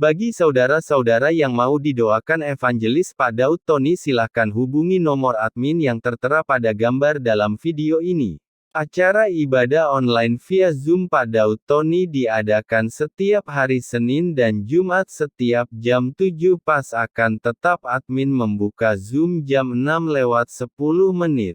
Bagi saudara-saudara yang mau didoakan Evangelis Pak Daud Tony, silahkan hubungi nomor admin yang tertera pada gambar dalam video ini. Acara ibadah online via Zoom Pak Daud Tony diadakan setiap hari Senin dan Jumat setiap jam 7 pas, akan tetap admin membuka Zoom jam 6:10.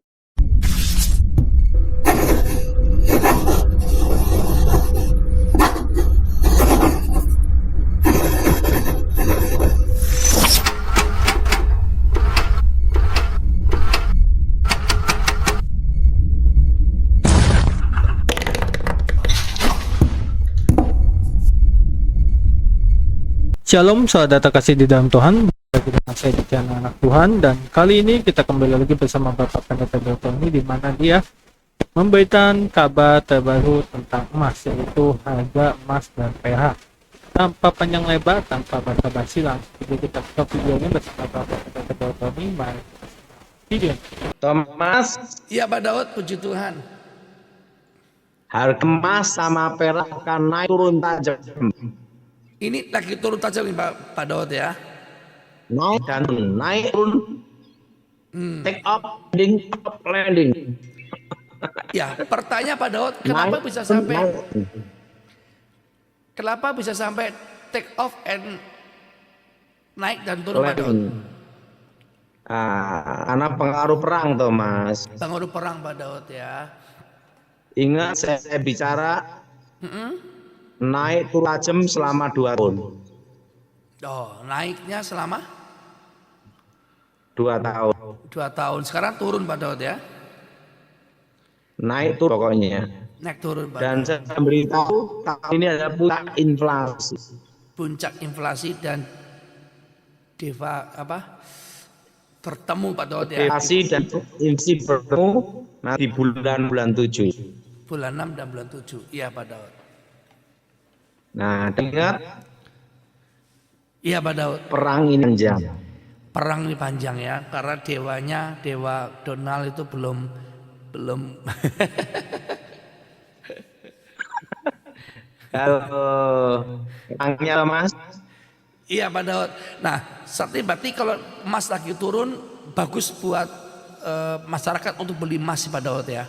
Shalom saudara terkasih di dalam Tuhan, bagi dengan saya di channel Anak Tuhan, dan kali ini kita kembali lagi bersama Bapak Pendeta Tony, di mana dia memberikan kabar terbaru tentang emas, yaitu harga emas dan perak. Tanpa panjang lebar, tanpa basa-basi, langsung kita buka videonya bersama Bapak Pendeta Tony. Mari video. Thomas, Iya Pak Daud, puji Tuhan. harga emas sama perak akan naik turun tajam. Ini lagi turun tajam nih Pak Daud ya. Naik dan naik turun. Take off, landing. Ya, pertanyaan Pak Daud, kenapa bisa sampai take off and naik dan turun Pak Daud? Karena pengaruh perang, Thomas. Pengaruh perang Pak Daud ya. Ingat saya bicara naik turun tajam selama 2 tahun. Oh, naiknya selama 2 tahun. 2 tahun. Sekarang turun Pak Daud ya. Naik turun pokoknya. Naik turun Pak Dan Daud. saya beritahu tahun ini ada puncak inflasi. Puncak inflasi dan bertemu Pak Daud ya. Inflasi dan inflasi bertemu nanti bulan 7. Bulan 6 dan bulan 7. Iya Pak Daud. Nah, ingat Iya Pak Daud. perang ini panjang. Perang ini panjang ya, karena Dewa Donald itu belum Kalau perangnya Mas, Iya Pak Daud. Nah, saat ini berarti kalau emas lagi turun, bagus buat masyarakat untuk beli emas Pak Daud ya.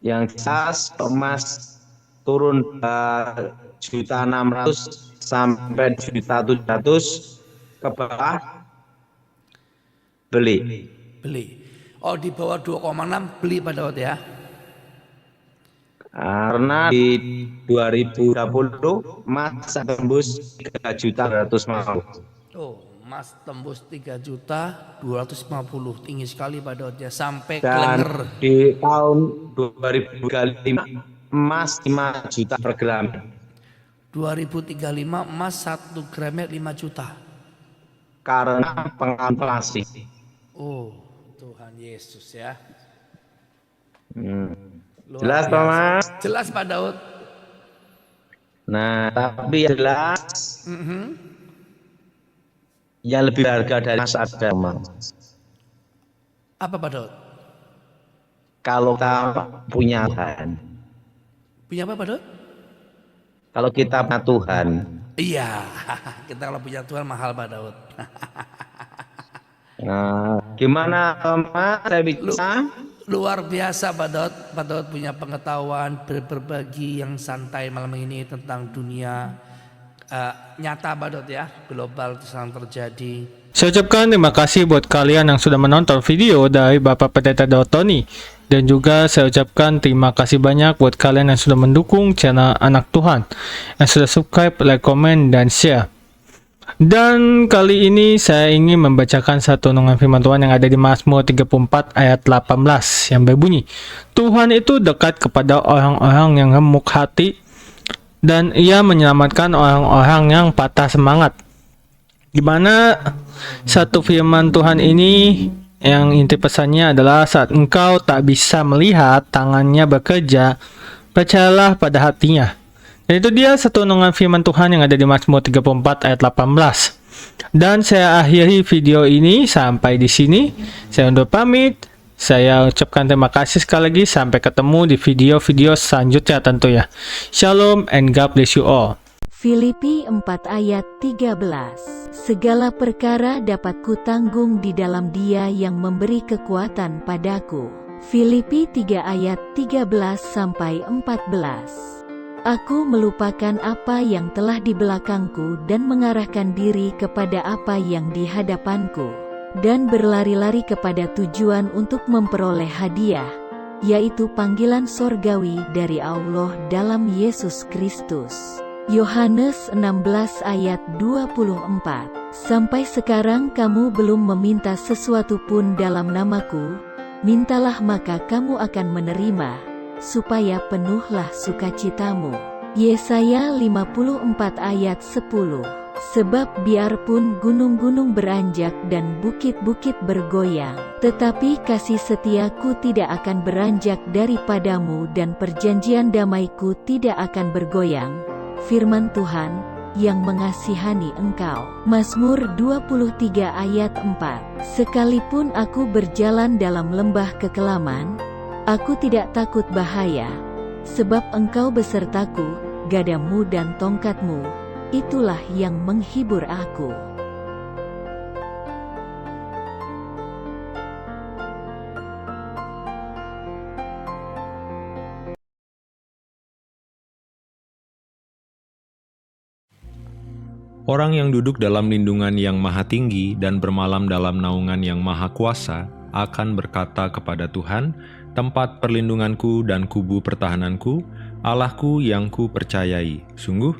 yang jelas emas turun 1.600.000 sampai 1.700.000 ke bawah beli. Oh, di bawah 2,6 beli Pak Daud ya. Karena di 2030 emas tembus 3.250.000. Oh, emas tembus 3.250.000, tinggi sekali Pak Daud ya, sampai Dan klenger. di tahun 2035 emas 5 juta per gram. 2035 emas 1 gramnya 5 juta. Karena pengaruh inflasi. Oh, Tuhan Yesus ya. Luar Jelas biasa. Thomas? Jelas Pak Daud. Nah, tapi yang jelas yang lebih berharga dari emas ada emas. Apa Pak Daud? Kalau kita punya Tuhan, Punya apa Pak Daud? kalau kita punya Tuhan, Iya, kita kalau punya Tuhan mahal Pak Daud. nah, gimana Thomas? Saya bisa. Luar biasa Pak Daud. Pak Daud punya pengetahuan berbagi yang santai malam ini tentang dunia nyata Pak Daud ya, global itu sedang terjadi. Saya ucapkan terima kasih buat kalian yang sudah menonton video dari Bapak Pendeta Daud Tony. Dan juga saya ucapkan terima kasih banyak buat kalian yang sudah mendukung channel Anak Tuhan, yang sudah subscribe, like, komen, dan share. Dan kali ini saya ingin membacakan satu renungan firman Tuhan yang ada di Mazmur 34 ayat 18 yang berbunyi, Tuhan itu dekat kepada orang-orang yang remuk hati, dan ia menyelamatkan orang-orang yang patah semangat. Gimana satu firman Tuhan ini yang inti pesannya adalah saat engkau tak bisa melihat tangannya bekerja, percayalah pada hatinya. Dan itu dia satu renungan firman Tuhan yang ada di Mazmur 34 ayat 18. Dan saya akhiri video ini sampai di sini. Saya undur pamit. Saya ucapkan terima kasih sekali lagi. Sampai ketemu di video-video selanjutnya tentunya. Shalom and God bless you all. Filipi 4 ayat 13. Segala perkara dapat kutanggung di dalam Dia yang memberi kekuatan padaku. Filipi 3 ayat 13-14. Aku melupakan apa yang telah di belakangku dan mengarahkan diri kepada apa yang di hadapanku, dan berlari-lari kepada tujuan untuk memperoleh hadiah, yaitu panggilan sorgawi dari Allah dalam Yesus Kristus. Yohanes 16 ayat 24. Sampai sekarang kamu belum meminta sesuatu pun dalam namaku, mintalah maka kamu akan menerima, supaya penuhlah sukacitamu. Yesaya 54 ayat 10. Sebab biarpun gunung-gunung beranjak dan bukit-bukit bergoyang, tetapi kasih setiaku tidak akan beranjak daripadamu dan perjanjian damaiku tidak akan bergoyang, firman Tuhan, yang mengasihani engkau. Mazmur 23 ayat 4. Sekalipun aku berjalan dalam lembah kekelaman, aku tidak takut bahaya, sebab engkau besertaku, gadamu dan tongkatmu, itulah yang menghibur aku. Orang yang duduk dalam lindungan yang maha tinggi dan bermalam dalam naungan yang maha kuasa akan berkata kepada Tuhan, tempat perlindunganku dan kubu pertahananku, Allahku yang ku percayai. Sungguh,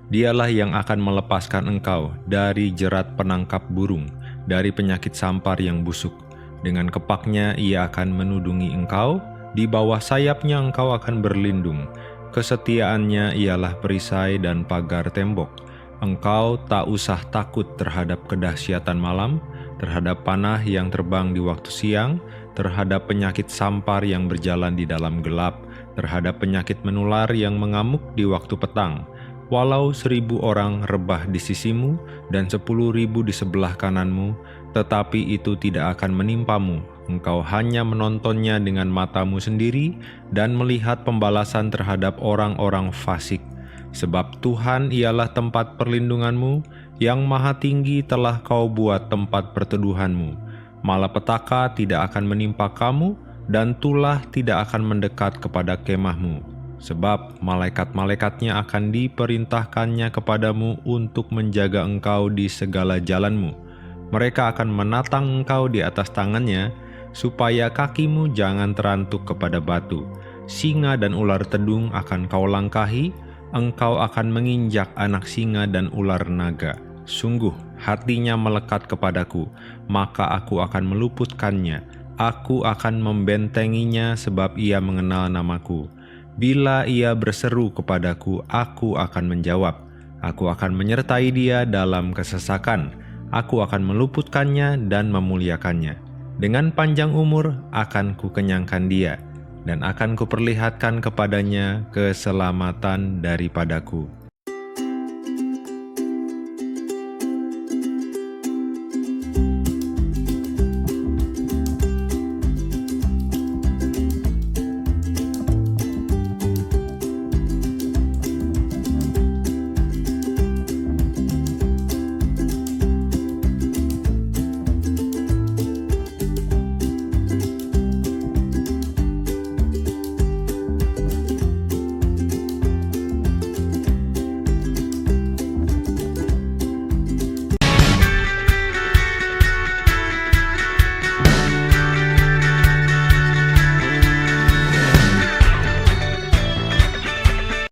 Dialah yang akan melepaskan engkau dari jerat penangkap burung, dari penyakit sampar yang busuk. Dengan kepaknya Ia akan menudungi engkau, di bawah sayapnya engkau akan berlindung. Kesetiaannya ialah perisai dan pagar tembok. Engkau tak usah takut terhadap kedahsyatan malam, terhadap panah yang terbang di waktu siang, terhadap penyakit sampar yang berjalan di dalam gelap, terhadap penyakit menular yang mengamuk di waktu petang. Walau 1.000 orang rebah di sisimu dan 10.000 di sebelah kananmu, tetapi itu tidak akan menimpamu. Engkau hanya menontonnya dengan matamu sendiri dan melihat pembalasan terhadap orang-orang fasik. Sebab Tuhan ialah tempat perlindunganmu, yang maha tinggi telah kau buat tempat perteduhanmu. Malapetaka tidak akan menimpa kamu, dan tulah tidak akan mendekat kepada kemahmu. Sebab malaikat-malaikatnya akan diperintahkannya kepadamu untuk menjaga engkau di segala jalanmu. Mereka akan menatang engkau di atas tangannya, supaya kakimu jangan terantuk kepada batu. Singa dan ular tedung akan kau langkahi, engkau akan menginjak anak singa dan ular naga. Sungguh, hatinya melekat kepadaku, maka aku akan meluputkannya. Aku akan membentenginya sebab ia mengenal namaku. Bila ia berseru kepadaku, aku akan menjawab. Aku akan menyertai dia dalam kesesakan. Aku akan meluputkannya dan memuliakannya. Dengan panjang umur akan kukenyangkan dia, dan akan kuperlihatkan kepadanya keselamatan daripadaku.